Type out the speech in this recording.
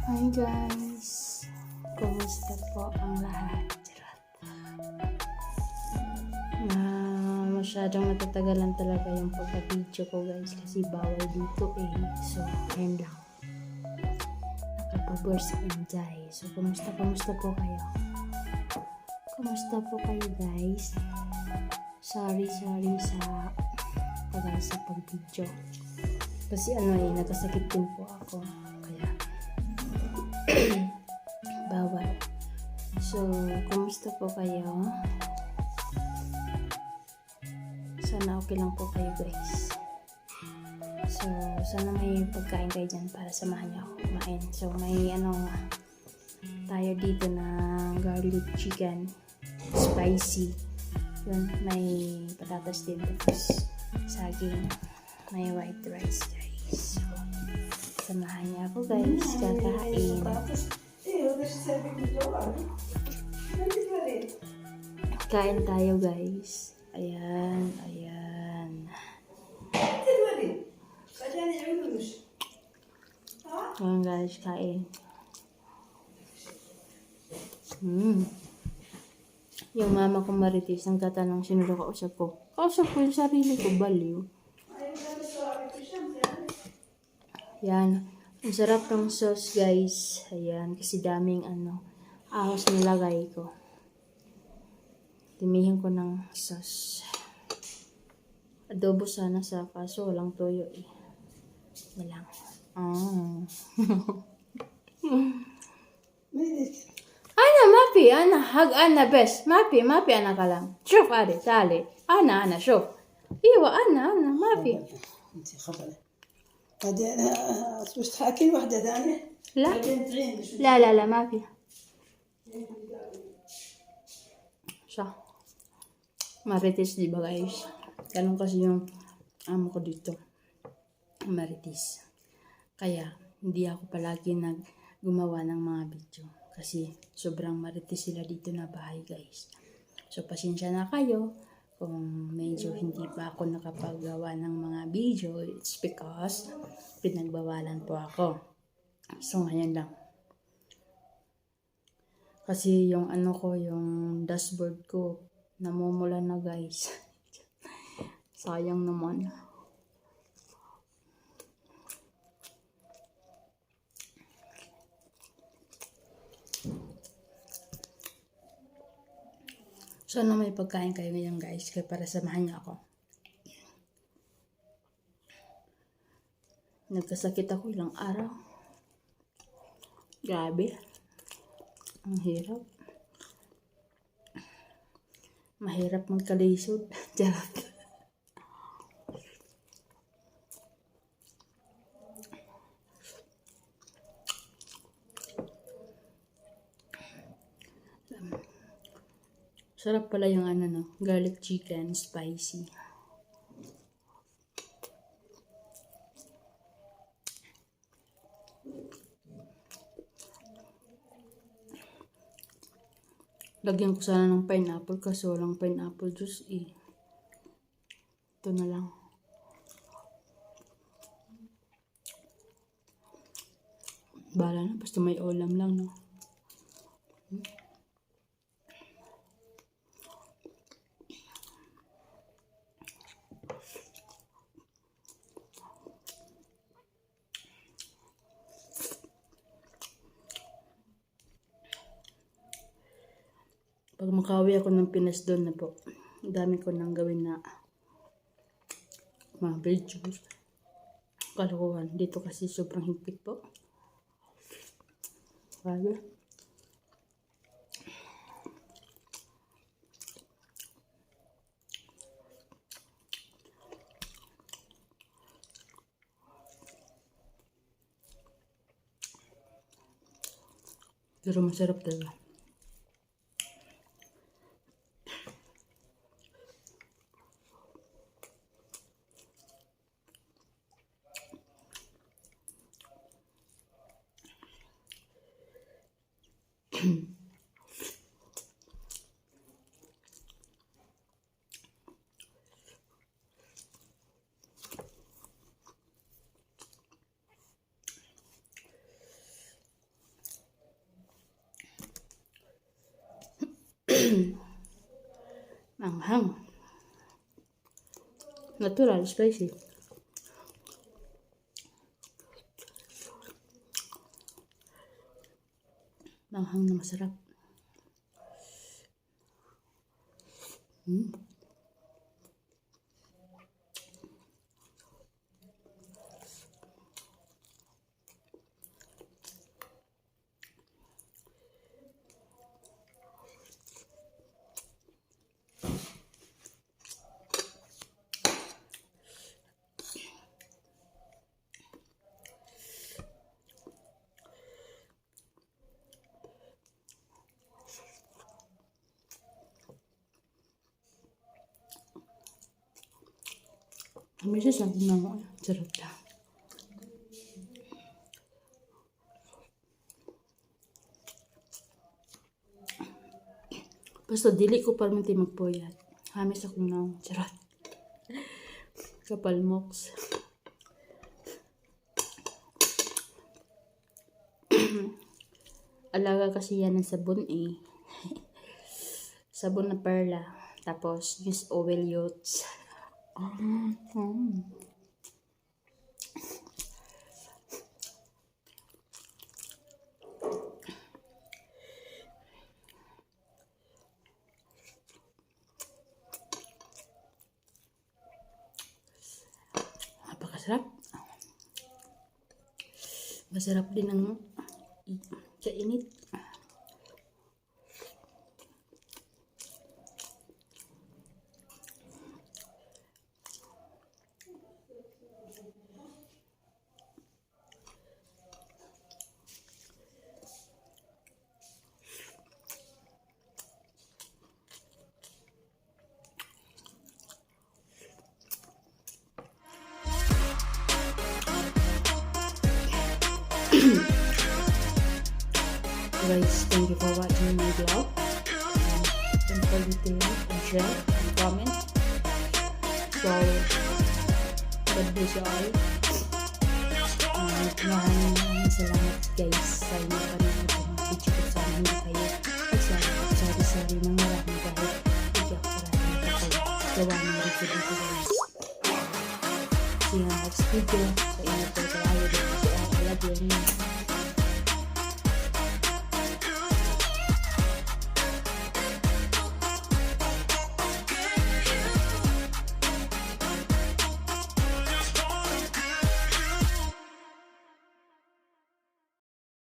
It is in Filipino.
Hi guys! Kumusta po ang lahat? Charot. Masyadong natatagalan talaga yung pagka-video ko guys kasi bawal dito eh. So, ayun lang. Nakapag-burst enjoy. So, kumusta po kayo? Kumusta po kayo guys? Sorry sa tagal sa pag-video. Kasi nagkasakit din po ako. Kaya, bawal. So, kumusta po kayo? Sana okay lang po kayo guys. So, sana may pagkain kayo dyan para samahan niyo ako kumain. So, may tayo dito na garlic chicken. Spicy. Yun, may patatas din. Tapos, saging. May white rice guys. So, samahan niyo ako guys. Kakain. Kain tayo guys. Ayan. Ayan guys, kain. Yung mama ko Marites, ang tatanong sino daw kausap ko. Kausap ko yung sarili ko, baliw. Yan. Ang sarap ng sauce guys. Ayan, kasi daming ahos nilagay ko. Timihin ko ng sauce. Adobo sana sa kaso walang toyo eh. Walang. Ana, mapi, ana, hag ana bes. Mapi, ana ka lang. Shuf, ade, tali. Ana, shuf. Iwa, ana, mapi. انت خبره قد مش تحكي واحده ثانيه لا ما في siya. Marites, di ba guys? Ganun kasi yung amo ko dito. Marites. Kaya, hindi ako palagi gumawa ng mga video. Kasi, sobrang marites sila dito na bahay guys. So, pasensya na kayo kung medyo hindi pa ako nakapagawa ng mga video. It's because pinagbawalan po ako. So, ngayon lang. Kasi yung yung dashboard ko, namumula na guys. Sayang naman. Sana may pagkain kayo ngayon guys, kaya para samahan niyo ako. Nagkasakit ako ilang araw. Grabe. Ang hirap. Mahirap magkalisod. Charot. Sarap pala yung garlic chicken spicy. Lagyan ko sana ng pineapple kasi walang pineapple juice eh. Ito na lang. Bahala na, basta may ulam lang, no? Pag makawi ako ng Pinas doon na po, dami ko nang gawin na mga videos. Kalokohan. Dito kasi sobrang higpit po. Grabe. Pero masarap talaga. Manghang. Natural, spicy. Manghang na masarap. May sasabi na ako, sarap lang. Basta dili ko pa minti magpuyat. Hamis akong naong, charot. Kapal moks. Alaga kasi yan ng sabon eh. Sabon na perla. Tapos, use oil yotes. Napakasarap. Masarap din ang kainit. Guys, thank you for watching my vlog. Don't forget to like and share and comment. So, God bless you all. Maraming salamat guys sa inyo panonood ng mga video ko. Sana hindi kayo sorry ng maraming dahil hindi ako maraming gawa ng video dito guys. See you next video. Sa inyo po tayo dito sa Alagyan.